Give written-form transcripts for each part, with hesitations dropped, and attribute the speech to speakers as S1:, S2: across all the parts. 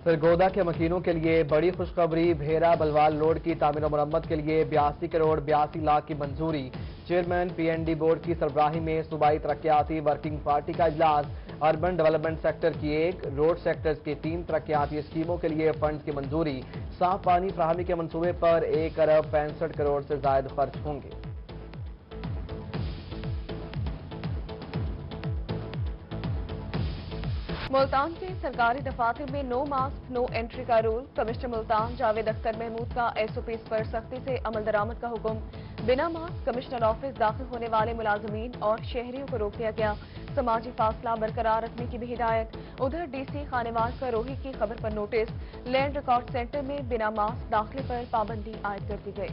S1: سرگودا کے مکینوں کے لیے بڑی خوشخبری، بھیرا بلوال روڈ کی تعمیر و مرمت کے لیے 82 کروڑ 82 لاکھ کی منظوری۔ Chairman P N D board کی سربراہی میں صوبائی ترقیاتی ورکنگ پارٹی کا اجلاس۔ اربن ڈیولپمنٹ سیکٹر کی 1، روڈ سیکٹرز کی 3 ترقیاتی اسکیموں کے لیے فنڈز کی منظوری۔ صاف پانی فراہمی کے منصوبے پر 1 ارب 65 کروڑ سے زائد خرچ ہوں گے۔
S2: ملتان کے سرکاری دفاتر میں نو ماسک نو انٹری کا رول۔ کمشنر ملتان جاوید اختر محمود کا SOPs پر سختی سے عمل درآمد کا حکم۔ بنا ماسک کمشنر آفس داخل ہونے والے ملازمین اور شہریوں کو روک دیا گیا۔ سماجی فاصلہ برقرار رکھنے کی بھی ہدایت۔ ادھر DC خانواز کا روہی کی خبر پر نوٹس۔ لینڈ ریکارڈ سینٹر میں بنا ماسک داخلے پر پابندی عائد کر دی گئی۔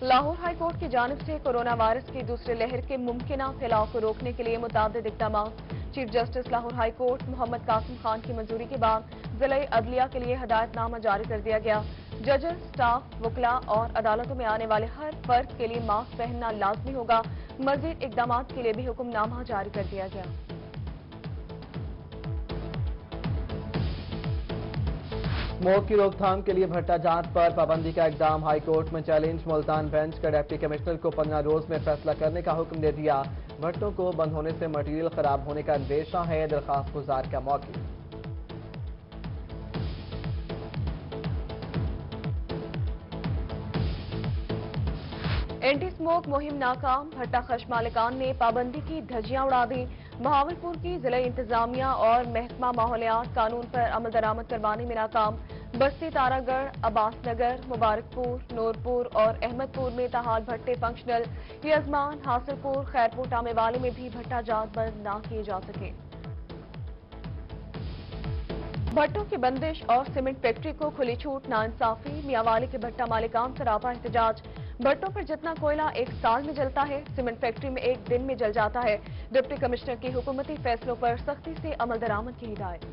S2: لاہور ہائی کورٹ کی جانب سے کورونا وائرس کی دوسری لہر کے ممکنہ پھیلاؤ کو روکنے کے لیے متعدد اقدامات۔ Chief justice Lahore high court Muhammad Qasim Khan کی منظوری کے بعد ضلع عدلیہ کے لیے ہدایت نامہ جاری کر دیا گیا۔ ججز، سٹاف، وکلاء اور عدالتوں میں آنے والے ہر فرد کے لیے ماسک پہننا لازمی ہوگا۔ مزید اقدامات کے لیے بھی حکم نامہ جاری کر دیا گیا۔
S1: اسموک کی روک تھام کے لیے بھٹا جات پر پابندی کا اقدام۔ ہائی کورٹ میں چیلنج۔ ملتان بینچ کا ڈپٹی کمشنر کو 15 روز میں فیصلہ کرنے کا حکم دے دیا۔ بھٹوں کو بند ہونے سے مٹیریل خراب ہونے کا اندیشہ ہے، درخواست گزار کا موقف۔
S2: اینٹی اسموک مہم ناکام، بھٹا خش مالکان نے پابندی کی دھجیاں اڑا دی۔ بہاولپور کی ضلع انتظامیہ اور محکمہ ماحولیات قانون پر عمل درآمد کروانے میں ناکام۔ بستی تارا گڑھ، عباس نگر، مبارک پور، نورپور اور احمد پور میں تاحال بھٹے فنکشنل۔ یزمان، حاصل پور، خیرپور ٹامے والے میں بھی بھٹا جات بند نہ کیے جا سکے۔ بھٹوں کی بندش اور سیمنٹ فیکٹری کو کھلی چھوٹ، ناانصافی، میاں والی کے بھٹا مالکان سراپا احتجاج۔ بھٹوں پر جتنا کوئلہ 1 سال میں جلتا ہے، سیمنٹ فیکٹری میں 1 دن میں جل جاتا ہے۔ ڈپٹی کمشنر کی حکومتی فیصلوں پر سختی سے عمل درآمد کی ہدایت۔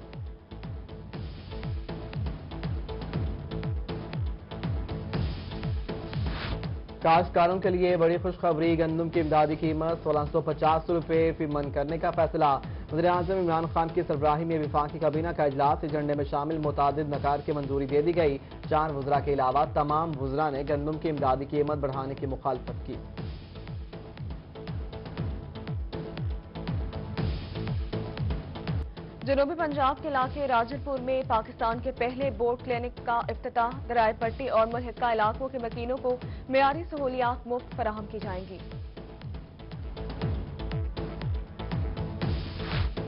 S1: کاشتکاروں کے لیے بڑی خوشخبری، گندم کی امدادی قیمت 1650 روپے فی من کرنے کا فیصلہ۔ وزیراعظم عمران خان کی سربراہی میں وفاقی کابینہ کا اجلاس۔ ایجنڈے میں شامل متعدد نکات کی منظوری دے دی گئی۔ 4 وزراء کے علاوہ تمام وزراء نے گندم کی امدادی قیمت بڑھانے کی مخالفت کی۔
S2: جنوبی پنجاب کے علاقے راجن پور میں پاکستان کے پہلے بورڈ کلینک کا افتتاح۔ درائے پٹی اور ملحقہ علاقوں کے مکینوں کو معیاری سہولیات مفت فراہم کی جائیں گی۔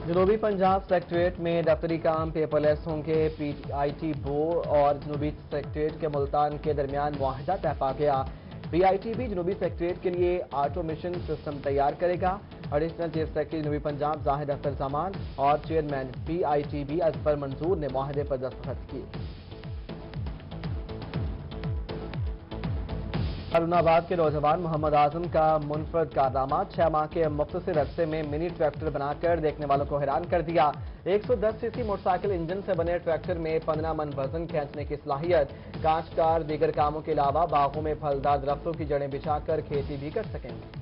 S1: جنوبی پنجاب سیکریٹریٹ میں دفتری کام پیپر لیس ہوں گے۔ PIT بورڈ اور جنوبی سیکریٹریٹ کے ملتان کے درمیان معاہدہ طے پا گیا۔ PIT بھی جنوبی سیکریٹریٹ کے لیے آٹومیشن سسٹم تیار کرے گا۔ ایڈیشنل چیف سیکرٹری جنوبی پنجاب زاہد اختر زمان اور چیئرمین PIT بھی اظفر منظور نے معاہدے پر دستخط کیے۔ ہارون آباد کے نوجوان محمد اعظم کا منفرد کارنامہ، 6 ماہ کے مختصر عرصے میں منی ٹریکٹر بنا کر دیکھنے والوں کو حیران کر دیا۔ 110 cc موٹر سائیکل انجن سے بنے ٹریکٹر میں 15 من وزن کھینچنے کی صلاحیت۔ کاشتکار دیگر کاموں کے علاوہ باغوں میں پھلدار درختوں کی جڑیں بچھا کر کھیتی بھی کر سکیں گے۔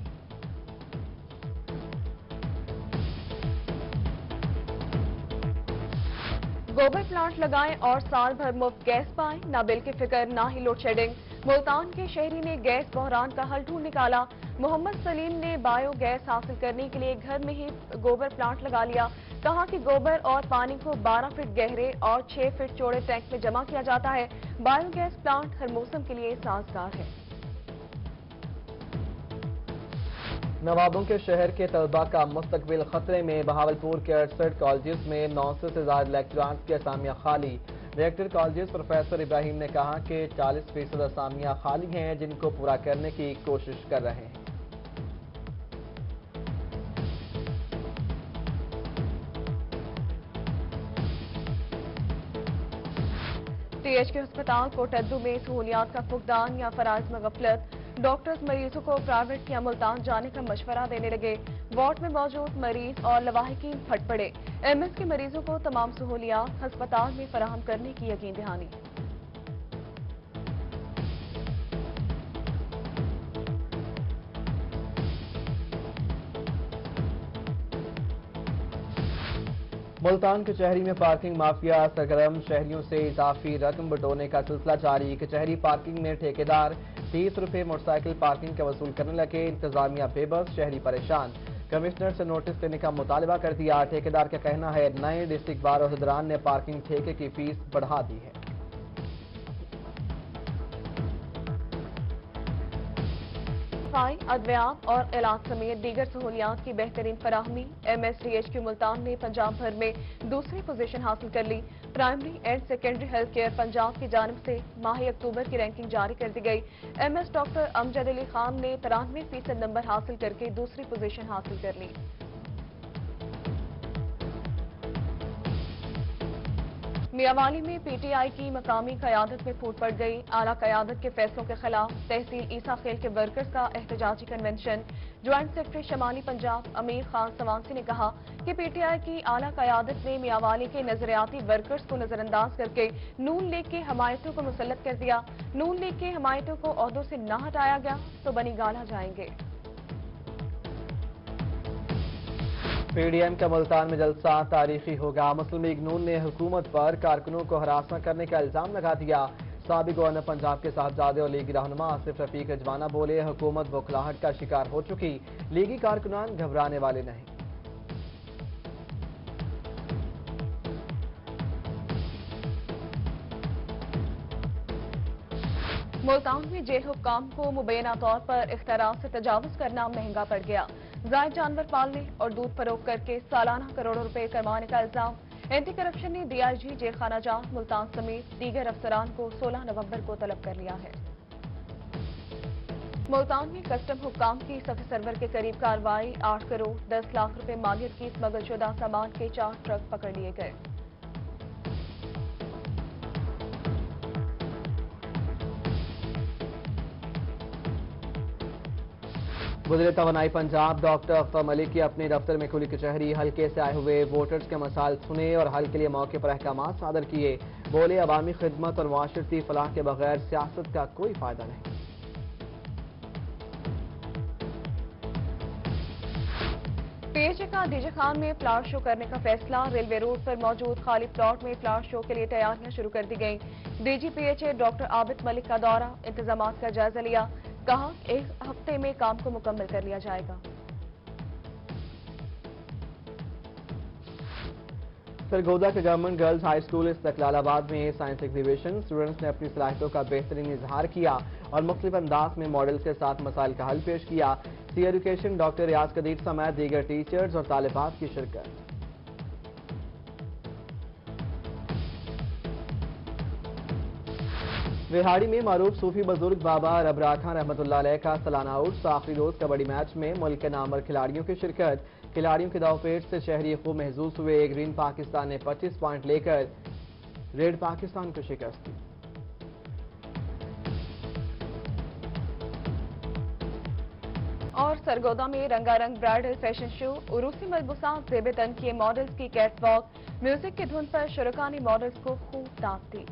S2: گوبر پلانٹ لگائیں اور سال بھر مفت گیس پائیں، نہ بل کی فکر نہ ہی لوڈ شیڈنگ۔ ملتان کے شہری نے گیس بحران کا حل ڈھونڈ نکالا۔ محمد سلیم نے بایو گیس حاصل کرنے کے لیے گھر میں ہی گوبر پلانٹ لگا لیا۔ کہا کہ گوبر اور پانی کو 12 فٹ گہرے اور 6 فٹ چوڑے ٹینک میں جمع کیا جاتا ہے۔ بایو گیس پلانٹ ہر موسم کے لیے سازگار ہے۔
S1: نوابوں کے شہر کے طلباء کا مستقبل خطرے میں، بہاولپور کے 68 کالجز میں 900 سے زائد لیکچرارز کی اسامیاں خالی۔ ڈائریکٹر کالجز پروفیسر ابراہیم نے کہا کہ 40% اسامیاں خالی ہیں، جن کو پورا کرنے کی کوشش کر رہے ہیں۔
S2: THK ہسپتال کوٹدو میں سہولیات کا فقدان یا فرائض میں غفلت۔ ڈاکٹرز مریضوں کو پرائیویٹ یا ملتان جانے کا مشورہ دینے لگے۔ وارڈ میں موجود مریض اور لواحقین پھٹ پڑے۔ MS کے مریضوں کو تمام سہولیات ہسپتال میں فراہم کرنے کی یقین دہانی۔
S1: ملتان کچہری میں پارکنگ مافیا سرگرم، شہریوں سے اضافی رقم بٹورنے کا سلسلہ جاری۔ کچہری پارکنگ میں ٹھیکیدار 30 روپے موٹر سائیکل پارکنگ کا وصول کرنے لگے، انتظامیہ بے بس، شہری پریشان۔ کمشنر سے نوٹس دینے کا مطالبہ کر دیا۔ ٹھیکیدار کا کہنا ہے نئے ڈسٹرکٹ بار عہدیداران نے پارکنگ ٹھیکے کی فیس بڑھا دی ہے۔
S2: صفائی، ادویات اور علاج سمیت دیگر سہولیات کی بہترین فراہمی۔ MSDHQ ملتان نے پنجاب بھر میں دوسری پوزیشن حاصل کر لی۔ Primary and secondary health care Punjab کی جانب سے ماہ اکتوبر کی رینکنگ جاری کر دی گئی۔ MS ڈاکٹر امجد علی خان نے 93% نمبر حاصل کر کے دوسری پوزیشن حاصل کر لی۔ میاوالی میں PTI کی مقامی قیادت میں پھوٹ پڑ گئی۔ اعلیٰ قیادت کے فیصلوں کے خلاف تحصیل عیسیٰ خیل کے ورکرز کا احتجاجی کنونشن۔ جوائنٹ سیکرٹری شمالی پنجاب امیر خان سوانسی نے کہا کہ PTI کی اعلیٰ قیادت نے میاوالی کے نظریاتی ورکرز کو نظر انداز کر کے نون لیگ کے حمایتوں کو مسلط کر دیا۔ نون لیگ کے حمایتوں کو عہدوں سے نہ ہٹایا گیا تو بنی گالہ جائیں گے۔
S1: PDM کا ملتان میں جلسہ تاریخی ہوگا۔ مسلم لیگ نون نے حکومت پر کارکنوں کو ہراساں کرنے کا الزام لگا دیا۔ سابق گورنر پنجاب کے صاحبزادے اور لیگی رہنما آصف رفیق رجوانہ بولے حکومت بوکھلاہٹ کا شکار ہو چکی، لیگی کارکنان گھبرانے والے نہیں۔
S2: ملتان میں جیل حکام کو مبینہ طور پر اختیارات سے تجاوز کرنا مہنگا پڑ گیا۔ زائد جانور پالنے اور دودھ فروخت کر کے سالانہ کروڑوں روپے کمانے کا الزام۔ اینٹی کرپشن نے DIG جیل خانہ جات ملتان سمیت دیگر افسران کو 16 نومبر کو طلب کر لیا ہے۔ ملتان میں کسٹم حکام کی صف سرور کے قریب کارروائی، 8 کروڑ 10 لاکھ روپے مالیت کی اسمگل شدہ سامان کے 4 ٹرک پکڑ لیے گئے۔
S1: وزیر توانائی پنجاب ڈاکٹر اختر ملک کی اپنے دفتر میں کھلی کچہری، حلقے سے آئے ہوئے ووٹرز کے مسائل سنے اور حل کے لیے موقع پر احکامات صادر کیے۔ بولے عوامی خدمت اور معاشرتی فلاح کے بغیر سیاست کا کوئی فائدہ نہیں۔
S2: PHA کا DG خان میں فلاور شو کرنے کا فیصلہ۔ ریلوے روڈ پر موجود خالی پلاٹ میں فلاور شو کے لیے تیاریاں شروع کر دی گئیں۔ DG PHA ڈاکٹر عابد ملک کا دورہ، انتظامات کا جائزہ لیا، کہا 1 ہفتے میں کام کو مکمل کر لیا جائے گا۔
S1: سرگودا کے گورنمنٹ گرلز ہائی اسکول استقلال آباد میں سائنس ایگزیبیشن، اسٹوڈنٹس نے اپنی صلاحیتوں کا بہترین اظہار کیا اور مختلف انداز میں ماڈلز کے ساتھ مسائل کا حل پیش کیا۔ سی ایجوکیشن ڈاکٹر ریاض قدیر سمیت دیگر ٹیچرز اور طالبات کی شرکت۔ وہاڑی میں معروف صوفی بزرگ بابا ربرا خان رحمۃ اللہ علیہ کا سالانہ عرس، آخری روز کبڈی میچ میں ملک کے نامور کھلاڑیوں کی شرکت۔ کھلاڑیوں کے داؤ پیچ سے شہری خوب محظوظ ہوئے۔ گرین پاکستان نے 25 پوائنٹ لے کر ریڈ پاکستان کو شکست دی۔
S2: اور سرگودا میں رنگا رنگ برائڈل فیشن شو، عروسی ملبوسات زیب تن کیے ماڈلز کی کیٹ واک، میوزک کی دھن پر شرکا نے ماڈلز کو خوب دعوت دی۔